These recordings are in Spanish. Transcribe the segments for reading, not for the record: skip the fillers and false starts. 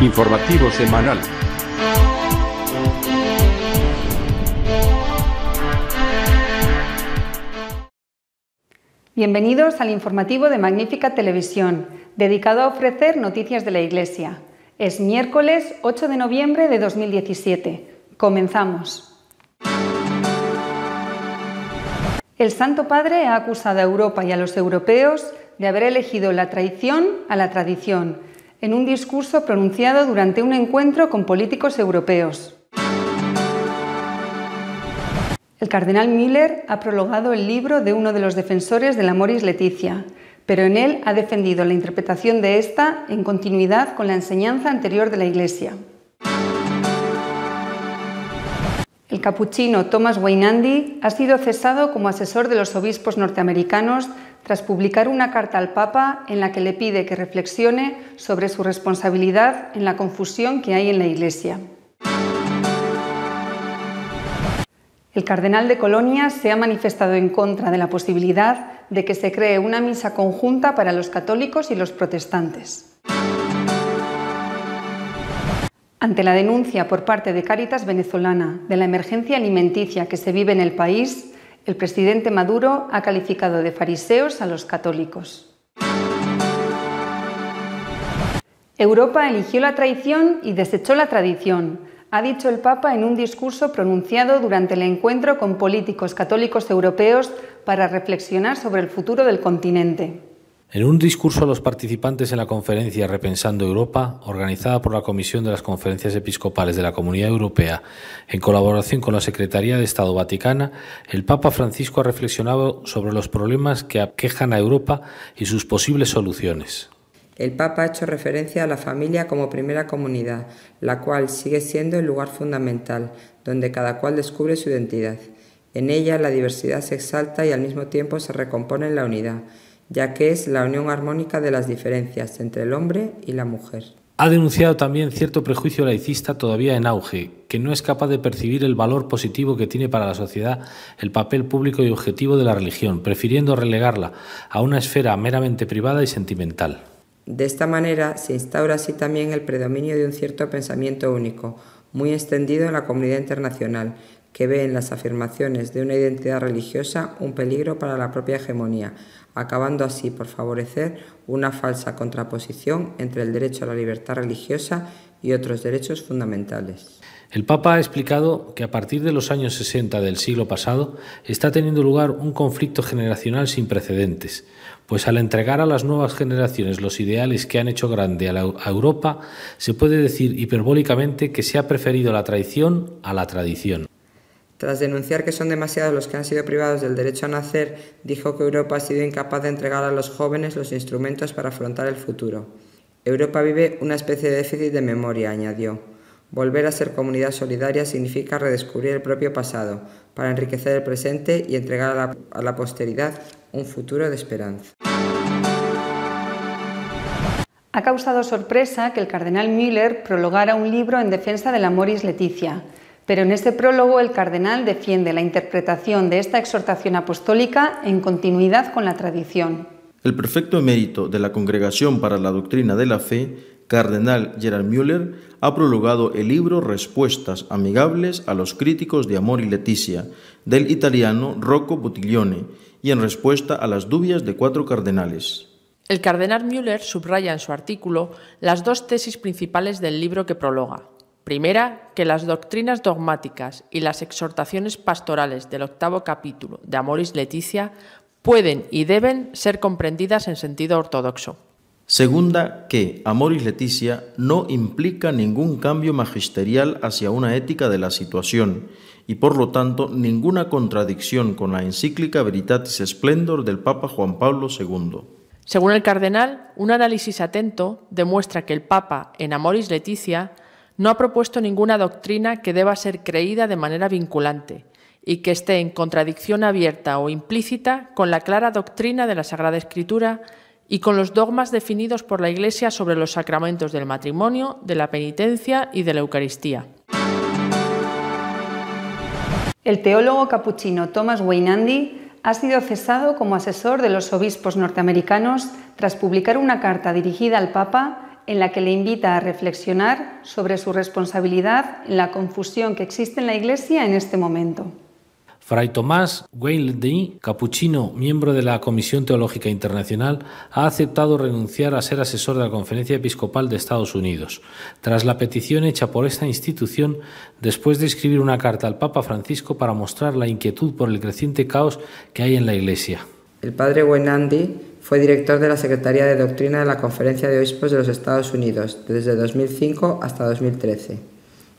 Informativo semanal. Bienvenidos al informativo de Magnífica Televisión, dedicado a ofrecer noticias de la Iglesia. Es miércoles 8 de noviembre de 2017. Comenzamos. El Santo Padre ha acusado a Europa y a los europeos de haber elegido la traición a la tradición, en un discurso pronunciado durante un encuentro con políticos europeos. El cardenal Müller ha prologado el libro de uno de los defensores de la Amoris Laetitia, pero en él ha defendido la interpretación de esta en continuidad con la enseñanza anterior de la Iglesia. El capuchino Thomas Weinandy ha sido cesado como asesor de los obispos norteamericanos tras publicar una carta al Papa en la que le pide que reflexione sobre su responsabilidad en la confusión que hay en la Iglesia. El cardenal de Colonia se ha manifestado en contra de la posibilidad de que se cree una misa conjunta para los católicos y los protestantes. Ante la denuncia por parte de Cáritas Venezolana de la emergencia alimenticia que se vive en el país, el presidente Maduro ha calificado de fariseos a los católicos. Europa eligió la traición y desechó la tradición, ha dicho el Papa en un discurso pronunciado durante el encuentro con políticos católicos europeos para reflexionar sobre el futuro del continente. En un discurso a los participantes en la conferencia Repensando Europa, organizada por la Comisión de las Conferencias Episcopales de la Comunidad Europea, en colaboración con la Secretaría de Estado Vaticana, el Papa Francisco ha reflexionado sobre los problemas que aquejan a Europa y sus posibles soluciones. El Papa ha hecho referencia a la familia como primera comunidad, la cual sigue siendo el lugar fundamental, donde cada cual descubre su identidad. En ella la diversidad se exalta y al mismo tiempo se recompone en la unidad, ya que es la unión armónica de las diferencias entre el hombre y la mujer. Ha denunciado también cierto prejuicio laicista todavía en auge, que no es capaz de percibir el valor positivo que tiene para la sociedad el papel público y objetivo de la religión, prefiriendo relegarla a una esfera meramente privada y sentimental. De esta manera se instaura así también el predominio de un cierto pensamiento único, muy extendido en la comunidad internacional, que ve en las afirmaciones de una identidad religiosa un peligro para la propia hegemonía, acabando así por favorecer una falsa contraposición entre el derecho a la libertad religiosa y otros derechos fundamentales. El Papa ha explicado que a partir de los años 60 del siglo pasado está teniendo lugar un conflicto generacional sin precedentes, pues al entregar a las nuevas generaciones los ideales que han hecho grande a Europa, se puede decir hiperbólicamente que se ha preferido la traición a la tradición. Tras denunciar que son demasiados los que han sido privados del derecho a nacer, dijo que Europa ha sido incapaz de entregar a los jóvenes los instrumentos para afrontar el futuro. Europa vive una especie de déficit de memoria, añadió. Volver a ser comunidad solidaria significa redescubrir el propio pasado, para enriquecer el presente y entregar a la posteridad un futuro de esperanza. Ha causado sorpresa que el cardenal Müller prologara un libro en defensa de la Amoris Laetitia, pero en este prólogo el cardenal defiende la interpretación de esta exhortación apostólica en continuidad con la tradición. El prefecto emérito de la Congregación para la Doctrina de la Fe, cardenal Gerard Müller, ha prologado el libro Respuestas amigables a los críticos de Amoris Laetitia, del italiano Rocco Buttiglione, y en respuesta a las dubias de 4 cardenales. El cardenal Müller subraya en su artículo las 2 tesis principales del libro que prologa. Primera, que las doctrinas dogmáticas y las exhortaciones pastorales del 8º capítulo de Amoris Laetitia pueden y deben ser comprendidas en sentido ortodoxo. Segunda, que Amoris Laetitia no implica ningún cambio magisterial hacia una ética de la situación y, por lo tanto, ninguna contradicción con la encíclica Veritatis Splendor del Papa Juan Pablo II. Según el cardenal, un análisis atento demuestra que el Papa, en Amoris Laetitia, no ha propuesto ninguna doctrina que deba ser creída de manera vinculante y que esté en contradicción abierta o implícita con la clara doctrina de la Sagrada Escritura y con los dogmas definidos por la Iglesia sobre los sacramentos del matrimonio, de la penitencia y de la Eucaristía. El teólogo capuchino Thomas Weinandy ha sido cesado como asesor de los obispos norteamericanos tras publicar una carta dirigida al Papa en la que le invita a reflexionar sobre su responsabilidad en la confusión que existe en la Iglesia en este momento. Fray Tomás Weinandy, capuchino, miembro de la Comisión Teológica Internacional, ha aceptado renunciar a ser asesor de la Conferencia Episcopal de Estados Unidos, tras la petición hecha por esta institución después de escribir una carta al Papa Francisco para mostrar la inquietud por el creciente caos que hay en la Iglesia. El padre Weinandy fue director de la Secretaría de Doctrina de la Conferencia de Obispos de los Estados Unidos desde 2005 hasta 2013.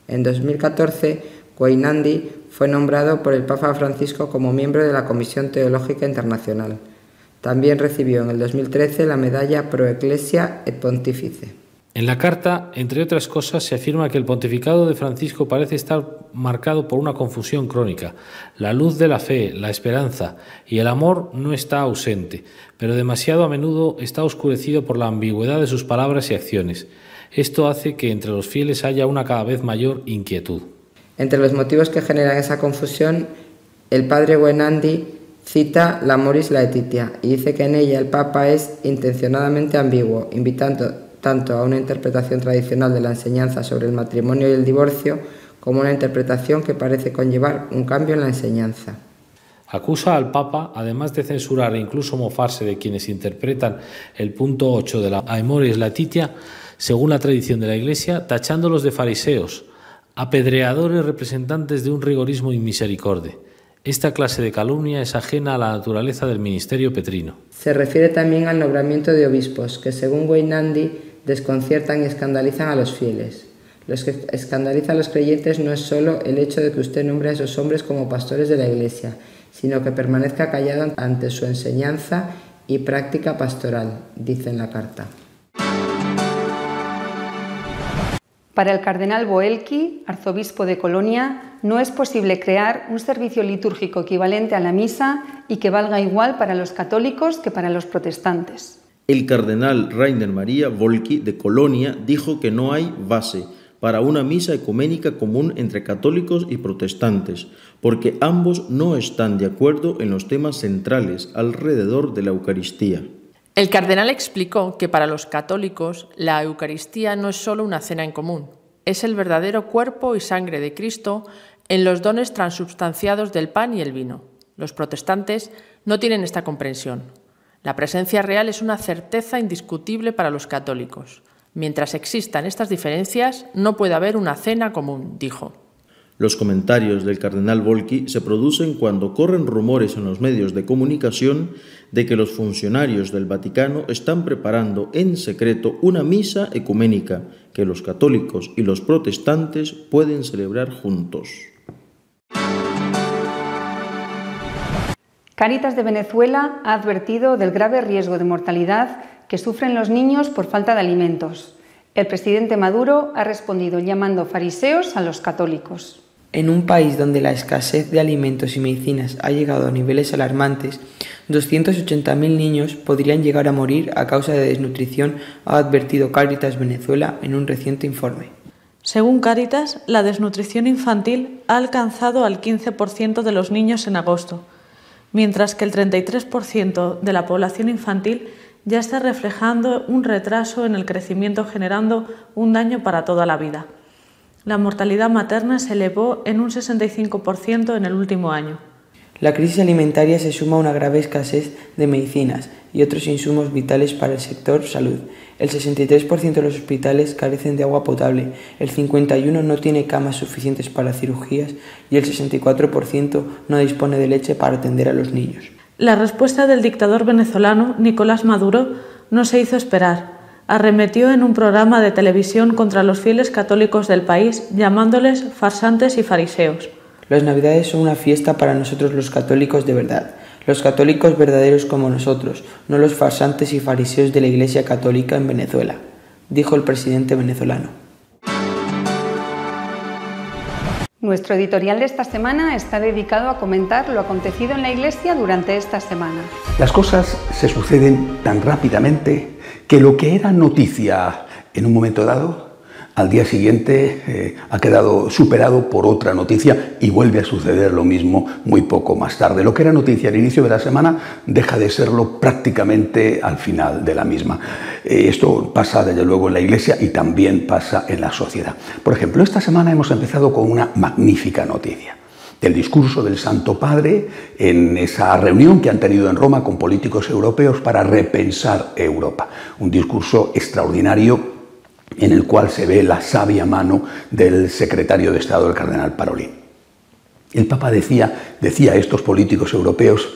En 2014, Weinandy fue nombrado por el Papa Francisco como miembro de la Comisión Teológica Internacional. También recibió en el 2013 la medalla Pro Ecclesia et Pontifice. En la carta, entre otras cosas, se afirma que el pontificado de Francisco parece estar marcado por una confusión crónica. La luz de la fe, la esperanza y el amor no está ausente, pero demasiado a menudo está oscurecido por la ambigüedad de sus palabras y acciones. Esto hace que entre los fieles haya una cada vez mayor inquietud. Entre los motivos que generan esa confusión, el padre Weinandy cita la Amoris Laetitia y dice que en ella el Papa es intencionadamente ambiguo, invitando tanto a una interpretación tradicional de la enseñanza sobre el matrimonio y el divorcio como una interpretación que parece conllevar un cambio en la enseñanza. Acusa al Papa, además de censurar e incluso mofarse de quienes interpretan el punto 8 de la Amoris Laetitia, según la tradición de la Iglesia, tachándolos de fariseos, apedreadores representantes de un rigorismo inmisericorde. Esta clase de calumnia es ajena a la naturaleza del ministerio petrino. Se refiere también al nombramiento de obispos, que según Weinandy desconciertan y escandalizan a los fieles. Lo que escandaliza a los creyentes no es solo el hecho de que usted nombre a esos hombres como pastores de la Iglesia, sino que permanezca callado ante su enseñanza y práctica pastoral, dice en la carta. Para el cardenal Boelki, arzobispo de Colonia, no es posible crear un servicio litúrgico equivalente a la misa y que valga igual para los católicos que para los protestantes. El cardenal Rainer Maria Boelki de Colonia dijo que no hay base para una misa ecuménica común entre católicos y protestantes, porque ambos no están de acuerdo en los temas centrales alrededor de la Eucaristía. El cardenal explicó que para los católicos la Eucaristía no es solo una cena en común, es el verdadero cuerpo y sangre de Cristo en los dones transubstanciados del pan y el vino. Los protestantes no tienen esta comprensión. La presencia real es una certeza indiscutible para los católicos. Mientras existan estas diferencias, no puede haber una cena común, dijo. Los comentarios del cardenal Boelki se producen cuando corren rumores en los medios de comunicación de que los funcionarios del Vaticano están preparando en secreto una misa ecuménica que los católicos y los protestantes pueden celebrar juntos. Cáritas de Venezuela ha advertido del grave riesgo de mortalidad que sufren los niños por falta de alimentos. El presidente Maduro ha respondido llamando fariseos a los católicos. En un país donde la escasez de alimentos y medicinas ha llegado a niveles alarmantes, 280.000 niños podrían llegar a morir a causa de desnutrición, ha advertido Cáritas Venezuela en un reciente informe. Según Cáritas, la desnutrición infantil ha alcanzado al 15% de los niños en agosto, mientras que el 33% de la población infantil ya está reflejando un retraso en el crecimiento, generando un daño para toda la vida. La mortalidad materna se elevó en un 65% en el último año. La crisis alimentaria se suma a una grave escasez de medicinas y otros insumos vitales para el sector salud. El 63% de los hospitales carecen de agua potable, el 51% no tiene camas suficientes para cirugías y el 64% no dispone de leche para atender a los niños. La respuesta del dictador venezolano Nicolás Maduro no se hizo esperar. Arremetió en un programa de televisión contra los fieles católicos del país, llamándoles farsantes y fariseos. Las Navidades son una fiesta para nosotros los católicos de verdad, los católicos verdaderos como nosotros, no los farsantes y fariseos de la Iglesia Católica en Venezuela, dijo el presidente venezolano. Nuestro editorial de esta semana está dedicado a comentar lo acontecido en la Iglesia durante esta semana. Las cosas se suceden tan rápidamente que lo que era noticia en un momento dado Al día siguiente ha quedado superado por otra noticia y vuelve a suceder lo mismo muy poco más tarde. Lo que era noticia al inicio de la semana deja de serlo prácticamente al final de la misma. Esto pasa desde luego en la Iglesia y también pasa en la sociedad. Por ejemplo, esta semana hemos empezado con una magnífica noticia. Del discurso del Santo Padre en esa reunión que han tenido en Roma con políticos europeos para repensar Europa. Un discurso extraordinario en el cual se ve la sabia mano del secretario de Estado, el cardenal Parolin. El Papa decía a estos políticos europeos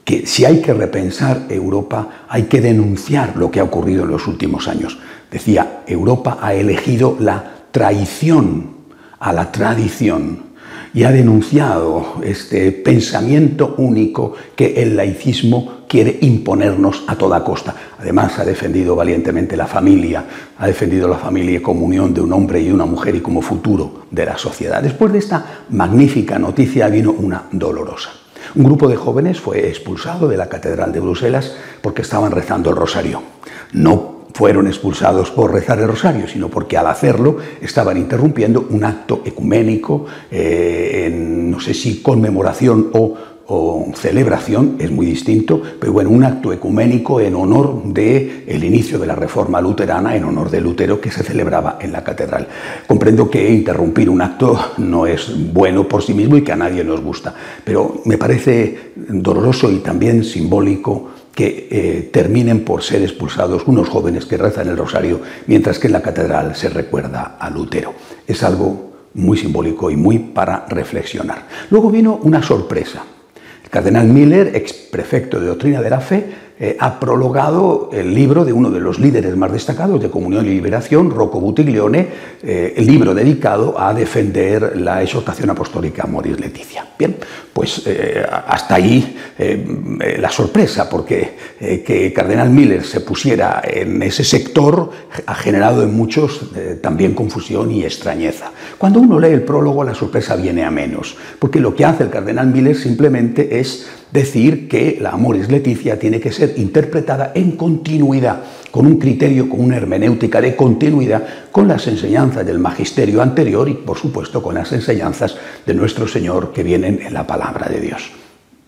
que si hay que repensar Europa, hay que denunciar lo que ha ocurrido en los últimos años. Decía, Europa ha elegido la traición a la tradición y ha denunciado este pensamiento único que el laicismo quiere imponernos a toda costa. Además, ha defendido valientemente la familia, ha defendido la familia como unión de un hombre y una mujer y como futuro de la sociedad. Después de esta magnífica noticia vino una dolorosa. Un grupo de jóvenes fue expulsado de la Catedral de Bruselas porque estaban rezando el rosario. No fueron expulsados por rezar el rosario, sino porque al hacerlo estaban interrumpiendo un acto ecuménico, no sé si conmemoración o celebración, es muy distinto, pero bueno, un acto ecuménico en honor del inicio de la Reforma luterana, en honor de Lutero, que se celebraba en la catedral. Comprendo que interrumpir un acto no es bueno por sí mismo y que a nadie nos gusta, pero me parece doloroso y también simbólico que terminen por ser expulsados unos jóvenes que rezan el rosario, mientras que en la catedral se recuerda a Lutero. Es algo muy simbólico y muy para reflexionar. Luego vino una sorpresa. El cardenal Miller, ex prefecto de Doctrina de la Fe, ha prologado el libro de uno de los líderes más destacados de Comunión y Liberación, Rocco Buttiglione, el libro dedicado a defender la exhortación apostólica Amoris Laetitia. Bien, pues hasta ahí la sorpresa, porque que cardenal Miller se pusiera en ese sector ha generado en muchos también confusión y extrañeza. Cuando uno lee el prólogo, la sorpresa viene a menos, porque lo que hace el cardenal Miller simplemente es decir que la Amoris Laetitia tiene que ser interpretada en continuidad, con un criterio, con una hermenéutica de continuidad, con las enseñanzas del magisterio anterior y, por supuesto, con las enseñanzas de nuestro Señor que vienen en la palabra de Dios.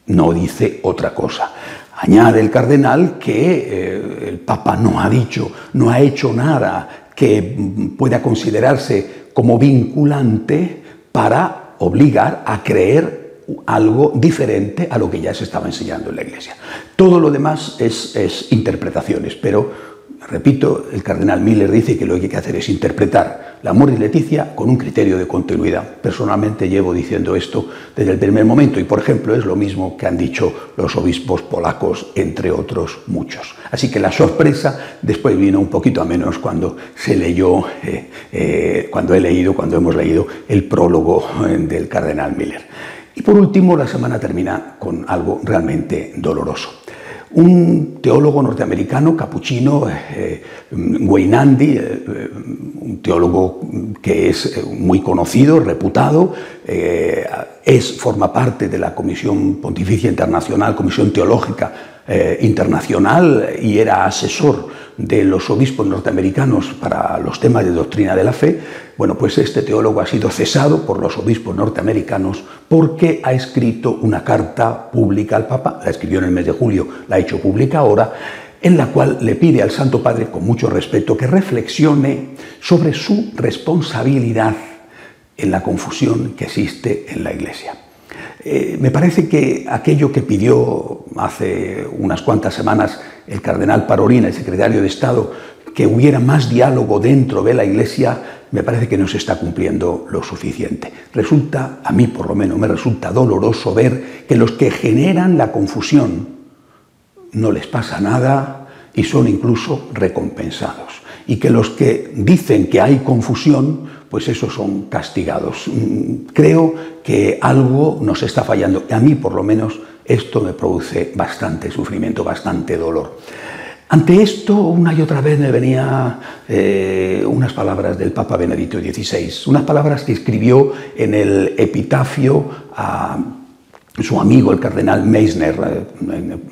No dice otra cosa. Añade el cardenal que el Papa no ha hecho nada que pueda considerarse como vinculante para obligar a creer algo diferente a lo que ya se estaba enseñando en la Iglesia. Todo lo demás es interpretaciones, pero, repito, el cardenal Miller dice que lo que hay que hacer es interpretar la Amoris Laetitia con un criterio de continuidad. Personalmente llevo diciendo esto desde el primer momento y, por ejemplo, es lo mismo que han dicho los obispos polacos, entre otros muchos. Así que la sorpresa después vino un poquito a menos cuando se leyó, cuando hemos leído el prólogo del cardenal Miller. Y por último, la semana termina con algo realmente doloroso. Un teólogo norteamericano, capuchino, Guaynandi, un teólogo que es muy conocido, reputado, forma parte de la Comisión Pontificia Internacional, Comisión Teológica Internacional, y era asesor de los obispos norteamericanos para los temas de doctrina de la fe. Bueno, pues este teólogo ha sido cesado por los obispos norteamericanos porque ha escrito una carta pública al Papa, la escribió en el mes de julio, la ha hecho pública ahora, en la cual le pide al Santo Padre, con mucho respeto, que reflexione sobre su responsabilidad en la confusión que existe en la Iglesia. Me parece que aquello que pidió hace unas cuantas semanas el cardenal Parolin, el secretario de Estado, que hubiera más diálogo dentro de la Iglesia, me parece que no se está cumpliendo lo suficiente. A mí por lo menos me resulta doloroso ver que los que generan la confusión no les pasa nada y son incluso recompensados. Y que los que dicen que hay confusión, pues esos son castigados. Creo que algo nos está fallando. A mí, por lo menos, esto me produce bastante sufrimiento, bastante dolor. Ante esto, una y otra vez me venían unas palabras del Papa Benedicto XVI, unas palabras que escribió en el epitafio a su amigo, el cardenal Meissner,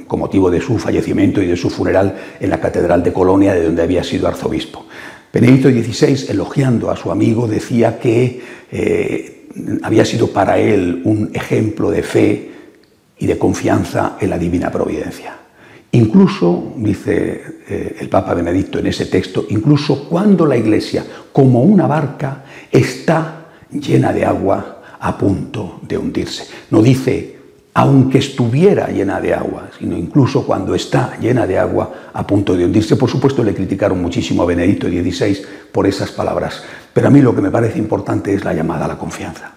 con motivo de su fallecimiento y de su funeral en la Catedral de Colonia, de donde había sido arzobispo. Benedicto XVI, elogiando a su amigo, decía que había sido para él un ejemplo de fe y de confianza en la divina providencia. Incluso, dice el Papa Benedicto en ese texto, incluso cuando la Iglesia, como una barca, está llena de agua a punto de hundirse. No dice, aunque estuviera llena de agua, sino incluso cuando está llena de agua a punto de hundirse. Por supuesto, le criticaron muchísimo a Benedicto XVI por esas palabras, pero a mí lo que me parece importante es la llamada a la confianza.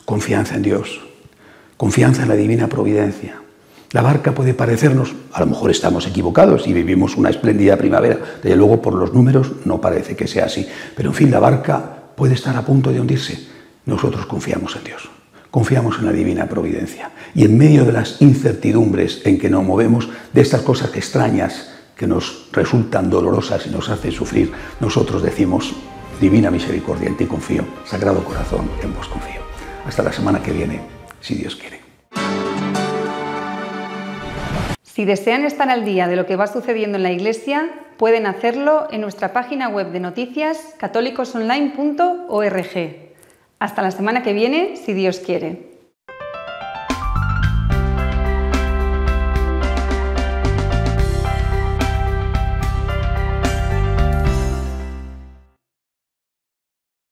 Confianza en Dios, confianza en la divina providencia. La barca puede parecernos, a lo mejor estamos equivocados y vivimos una espléndida primavera, desde luego por los números no parece que sea así, pero en fin, la barca puede estar a punto de hundirse. Nosotros confiamos en Dios, confiamos en la divina providencia y en medio de las incertidumbres en que nos movemos, de estas cosas extrañas que nos resultan dolorosas y nos hacen sufrir, nosotros decimos, divina misericordia, en ti confío, Sagrado Corazón, en vos confío. Hasta la semana que viene, si Dios quiere. Si desean estar al día de lo que va sucediendo en la Iglesia, pueden hacerlo en nuestra página web de noticias católicosonline.org. Hasta la semana que viene, si Dios quiere.